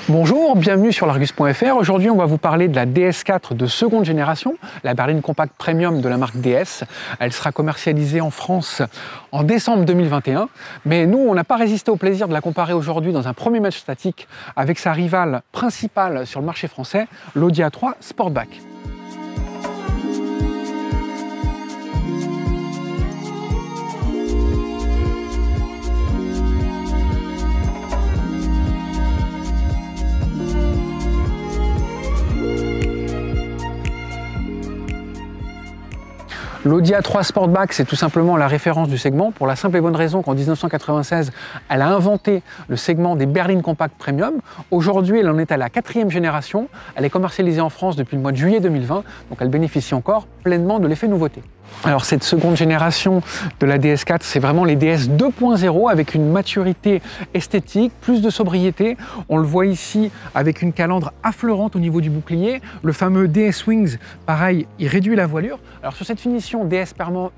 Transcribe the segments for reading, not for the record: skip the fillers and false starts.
Bonjour, bienvenue sur l'Argus.fr. Aujourd'hui, on va vous parler de la DS4 de seconde génération, la berline compact premium de la marque DS. Elle sera commercialisée en France en décembre 2021. Mais nous, on n'a pas résisté au plaisir de la comparer aujourd'hui dans un premier match statique avec sa rivale principale sur le marché français, l'Audi A3 Sportback. L'Audi A3 Sportback, c'est tout simplement la référence du segment, pour la simple et bonne raison qu'en 1996, elle a inventé le segment des berlines compactes premium. Aujourd'hui, elle en est à la 4e génération. Elle est commercialisée en France depuis le mois de juillet 2020, donc elle bénéficie encore pleinement de l'effet nouveauté. Alors cette seconde génération de la DS4, c'est vraiment les DS 2.0 avec une maturité esthétique, plus de sobriété. On le voit ici avec une calandre affleurante au niveau du bouclier. Le fameux DS Wings, pareil, il réduit la voilure. Alors sur cette finition DS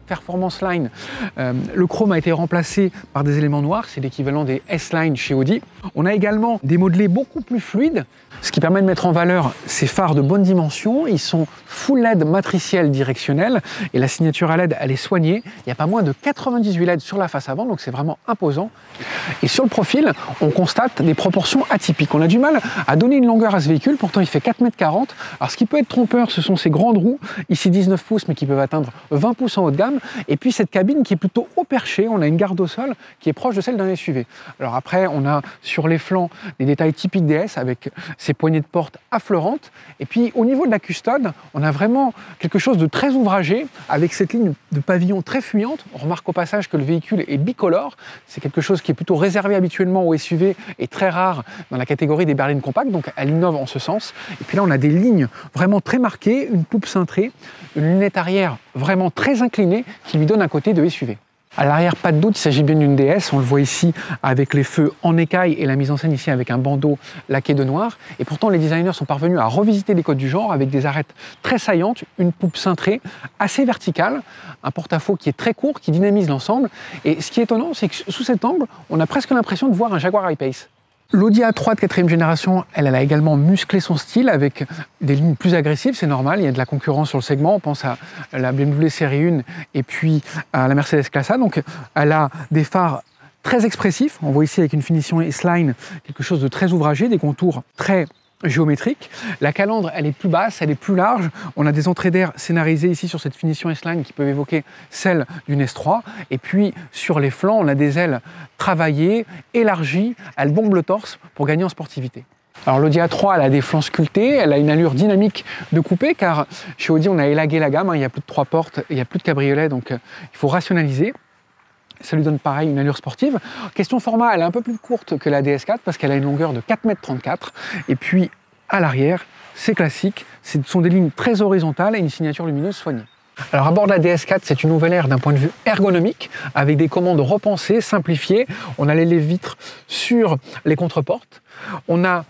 Performance Line, le chrome a été remplacé par des éléments noirs, c'est l'équivalent des S-Line chez Audi. On a également des modelés beaucoup plus fluides, ce qui permet de mettre en valeur ces phares de bonne dimension. Ils sont full LED matriciel directionnel et la signature à LED, elle est soignée. Il n'y a pas moins de 98 LED sur la face avant, donc c'est vraiment imposant. Et sur le profil, on constate des proportions atypiques. On a du mal à donner une longueur à ce véhicule, pourtant il fait 4,40 m. Alors ce qui peut être trompeur, ce sont ces grandes roues, ici 19 pouces, mais qui peuvent atteindre 20 pouces en haut de gamme. Et puis cette cabine qui est plutôt haut perché, on a une garde au sol qui est proche de celle d'un SUV. Alors après, on a sur les flancs des détails typiques DS avec ces poignées de porte affleurantes. Et puis au niveau de la custode, on a vraiment quelque chose de très ouvragé avec cette ligne de pavillon très fuyante. On remarque au passage que le véhicule est bicolore. C'est quelque chose qui est plutôt réservé habituellement aux SUV et très rare dans la catégorie des berlines compactes, donc elle innove en ce sens. Et puis là, on a des lignes vraiment très marquées, une poupe cintrée, une lunette arrière vraiment très inclinée qui lui donne un côté de SUV. À l'arrière, pas de doute, il s'agit bien d'une DS. On le voit ici avec les feux en écaille et la mise en scène ici avec un bandeau laqué de noir. Et pourtant, les designers sont parvenus à revisiter les codes du genre avec des arêtes très saillantes, une poupe cintrée assez verticale, un porte-à-faux qui est très court, qui dynamise l'ensemble. Et ce qui est étonnant, c'est que sous cet angle, on a presque l'impression de voir un Jaguar I-Pace. L'Audi A3 de 4e génération, elle a également musclé son style avec des lignes plus agressives, c'est normal, il y a de la concurrence sur le segment, on pense à la BMW série 1 et puis à la Mercedes Classe A, donc elle a des phares très expressifs, on voit ici avec une finition S-Line, quelque chose de très ouvragé, des contours très géométrique. La calandre, elle est plus basse, elle est plus large. On a des entrées d'air scénarisées ici sur cette finition S-Line qui peuvent évoquer celle d'une S3. Et puis sur les flancs, on a des ailes travaillées, élargies. Elle bombe le torse pour gagner en sportivité. Alors l'Audi A3, elle a des flancs sculptés, elle a une allure dynamique de coupé car chez Audi, on a élagué la gamme. Il n'y a plus de 3 portes, il n'y a plus de cabriolet, donc il faut rationaliser. Ça lui donne pareil une allure sportive. Question format, elle est un peu plus courte que la DS4 parce qu'elle a une longueur de 4,34 m. Et puis à l'arrière, c'est classique, ce sont des lignes très horizontales et une signature lumineuse soignée. Alors à bord de la DS4, c'est une nouvelle ère d'un point de vue ergonomique avec des commandes repensées, simplifiées. On a les lève-vitres sur les contreportes. On a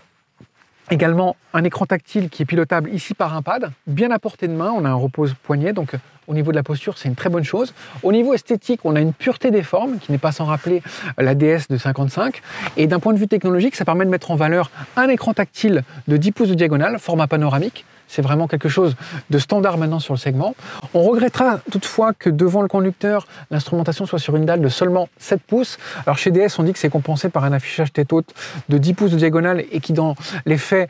également un écran tactile qui est pilotable ici par un pad, bien à portée de main, on a un repose-poignet, donc au niveau de la posture, c'est une très bonne chose. Au niveau esthétique, on a une pureté des formes, qui n'est pas sans rappeler la DS de 55. Et d'un point de vue technologique, ça permet de mettre en valeur un écran tactile de 10 pouces de diagonale, format panoramique. C'est vraiment quelque chose de standard maintenant sur le segment. On regrettera toutefois que devant le conducteur, l'instrumentation soit sur une dalle de seulement 7 pouces. Alors chez DS, on dit que c'est compensé par un affichage tête haute de 10 pouces de diagonale et qui dans les faits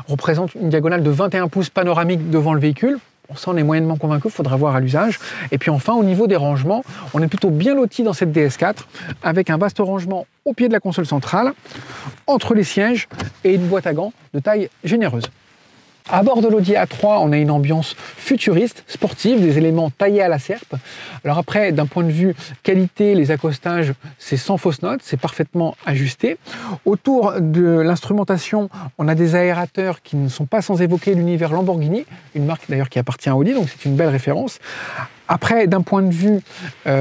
représente une diagonale de 21 pouces panoramique devant le véhicule. On s'en est moyennement convaincu, il faudra voir à l'usage. Et puis enfin, au niveau des rangements, on est plutôt bien loti dans cette DS4 avec un vaste rangement au pied de la console centrale, entre les sièges et une boîte à gants de taille généreuse. À bord de l'Audi A3, on a une ambiance futuriste, sportive, des éléments taillés à la serpe. Alors après, d'un point de vue qualité, les accostages, c'est sans fausse note, c'est parfaitement ajusté. Autour de l'instrumentation, on a des aérateurs qui ne sont pas sans évoquer l'univers Lamborghini, une marque d'ailleurs qui appartient à Audi, donc c'est une belle référence. Après, d'un point de vue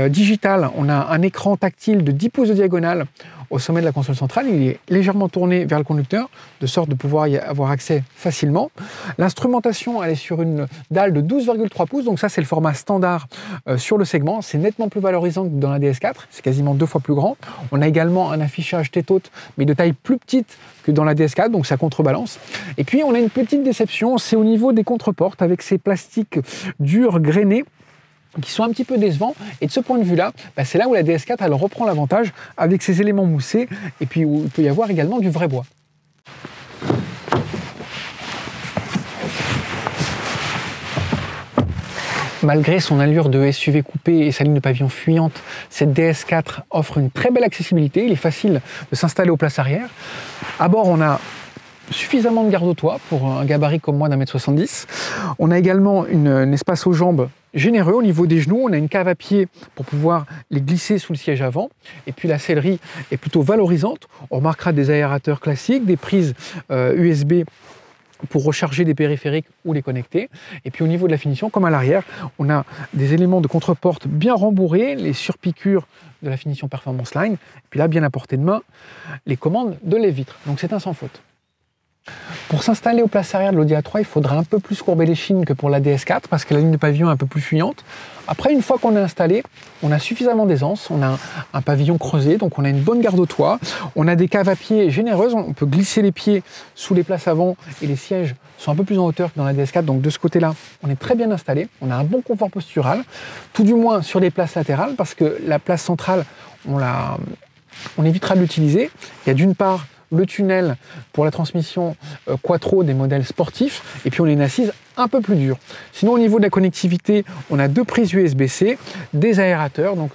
digital, on a un écran tactile de 10 pouces de diagonale au sommet de la console centrale. Il est légèrement tourné vers le conducteur, de sorte de pouvoir y avoir accès facilement. L'instrumentation, elle est sur une dalle de 12,3 pouces, donc ça c'est le format standard sur le segment. C'est nettement plus valorisant que dans la DS4, c'est quasiment 2 fois plus grand. On a également un affichage tête-haute, mais de taille plus petite que dans la DS4, donc ça contrebalance. Et puis on a une petite déception, c'est au niveau des contreportes, avec ces plastiques durs, grainés, qui sont un petit peu décevants, et de ce point de vue-là, c'est là où la DS4 elle reprend l'avantage avec ses éléments moussés, et puis où il peut y avoir également du vrai bois. Malgré son allure de SUV coupé et sa ligne de pavillon fuyante, cette DS4 offre une très belle accessibilité, il est facile de s'installer aux places arrière. À bord, on a suffisamment de garde au toit pour un gabarit comme moi d'1,70 m. On a également un espace aux jambes généreux au niveau des genoux. On a une cave à pied pour pouvoir les glisser sous le siège avant. Et puis la sellerie est plutôt valorisante. On remarquera des aérateurs classiques, des prises USB pour recharger des périphériques ou les connecter. Et puis au niveau de la finition, comme à l'arrière, on a des éléments de contreporte bien rembourrés, les surpiqûres de la finition Performance Line. Et puis là, bien à portée de main, les commandes de lève-vitres. Donc c'est un sans faute. Pour s'installer aux places arrière de l'Audi A3, il faudra un peu plus courber les chines que pour la DS4 parce que la ligne de pavillon est un peu plus fuyante. Après, une fois qu'on est installé, on a suffisamment d'aisance, on a un pavillon creusé, donc on a une bonne garde au toit, on a des caves à pied généreuses, on peut glisser les pieds sous les places avant et les sièges sont un peu plus en hauteur que dans la DS4, donc de ce côté-là, on est très bien installé, on a un bon confort postural, tout du moins sur les places latérales parce que la place centrale, on évitera de l'utiliser. Il y a d'une part le tunnel pour la transmission Quattro des modèles sportifs, et puis on a une assise un peu plus dure. Sinon, au niveau de la connectivité, on a 2 prises USB-C, des aérateurs, donc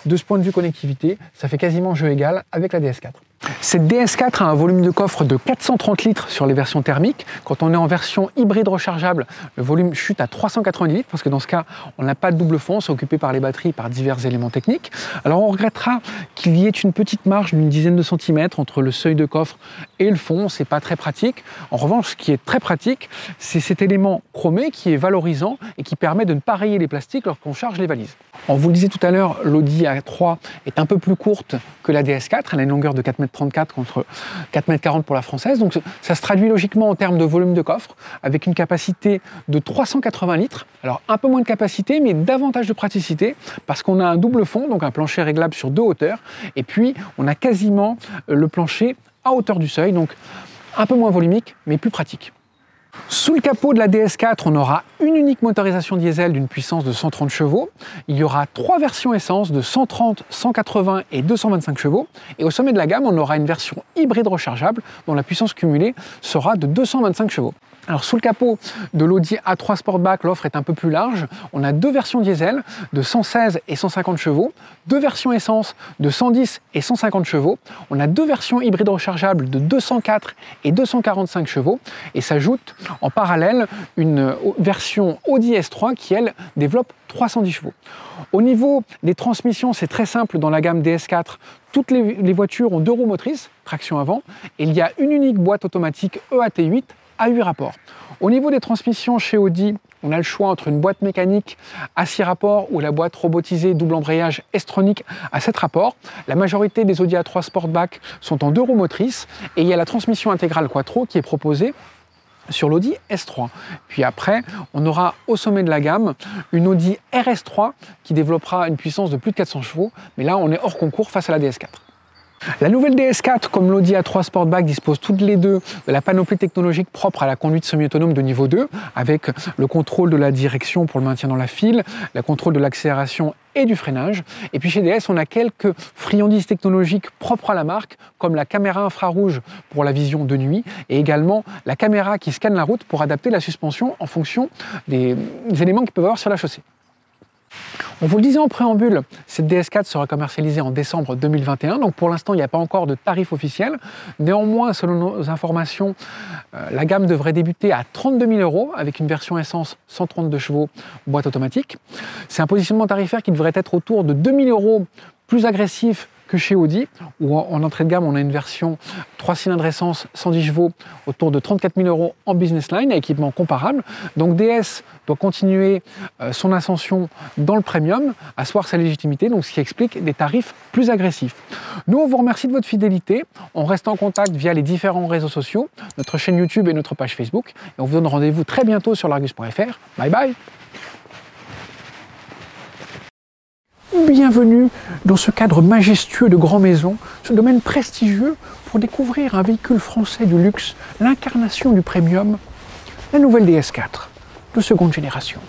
de ce point de vue connectivité, ça fait quasiment jeu égal avec la DS4. Cette DS4 a un volume de coffre de 430 litres sur les versions thermiques. Quand on est en version hybride rechargeable, le volume chute à 390 litres parce que dans ce cas, on n'a pas de double fond, c'est occupé par les batteries, par divers éléments techniques. Alors on regrettera qu'il y ait une petite marge d'une dizaine de centimètres entre le seuil de coffre et le fond, c'est pas très pratique. En revanche, ce qui est très pratique, c'est cet élément chromé qui est valorisant et qui permet de ne pas rayer les plastiques lorsqu'on charge les valises. On vous le disait tout à l'heure, l'Audi A3 est un peu plus courte que la DS4, elle a une longueur de 4,34 m contre 4,40 m pour la française, donc ça se traduit logiquement en termes de volume de coffre, avec une capacité de 380 litres, alors un peu moins de capacité, mais davantage de praticité, parce qu'on a un double fond, donc un plancher réglable sur 2 hauteurs, et puis on a quasiment le plancher à hauteur du seuil, donc un peu moins volumique, mais plus pratique. Sous le capot de la DS4, on aura une unique motorisation diesel d'une puissance de 130 chevaux. Il y aura 3 versions essence de 130, 180 et 225 chevaux. Et au sommet de la gamme, on aura une version hybride rechargeable dont la puissance cumulée sera de 225 chevaux. Alors sous le capot de l'Audi A3 Sportback, l'offre est un peu plus large. On a 2 versions diesel de 116 et 150 chevaux, 2 versions essence de 110 et 150 chevaux. On a 2 versions hybrides rechargeables de 204 et 245 chevaux. Et s'ajoute en parallèle une version Audi S3 qui, elle, développe 310 chevaux. Au niveau des transmissions, c'est très simple dans la gamme DS4. Toutes les voitures ont 2 roues motrices, traction avant, et il y a une unique boîte automatique EAT8 à 8 rapports. Au niveau des transmissions chez Audi, on a le choix entre une boîte mécanique à 6 rapports ou la boîte robotisée double embrayage S-Tronic à 7 rapports. La majorité des Audi A3 Sportback sont en 2 roues motrices et il y a la transmission intégrale Quattro qui est proposée sur l'Audi S3. Puis après, on aura au sommet de la gamme une Audi RS3 qui développera une puissance de plus de 400 chevaux, mais là on est hors concours face à la DS4. La nouvelle DS4, comme l'Audi A3 Sportback, dispose toutes les deux de la panoplie technologique propre à la conduite semi-autonome de niveau 2, avec le contrôle de la direction pour le maintien dans la file, le contrôle de l'accélération et du freinage. Et puis chez DS, on a quelques friandises technologiques propres à la marque, comme la caméra infrarouge pour la vision de nuit, et également la caméra qui scanne la route pour adapter la suspension en fonction des éléments qu'il peut y avoir sur la chaussée. On vous le disait en préambule, cette DS4 sera commercialisée en décembre 2021, donc pour l'instant il n'y a pas encore de tarif officiel. Néanmoins, selon nos informations, la gamme devrait débuter à 32 000 € avec une version essence 132 chevaux boîte automatique. C'est un positionnement tarifaire qui devrait être autour de 2 000 € plus agressif que chez Audi, où en entrée de gamme, on a une version 3 cylindres essence, 110 chevaux, autour de 34 000 € en business line, à équipement comparable. Donc DS doit continuer son ascension dans le premium, asseoir sa légitimité, donc ce qui explique des tarifs plus agressifs. Nous, on vous remercie de votre fidélité. On reste en contact via les différents réseaux sociaux, notre chaîne YouTube et notre page Facebook. Et on vous donne rendez-vous très bientôt sur l'Argus.fr. Bye bye! Bienvenue dans ce cadre majestueux de Grand Maison, ce domaine prestigieux pour découvrir un véhicule français du luxe, l'incarnation du premium, la nouvelle DS4 de seconde génération.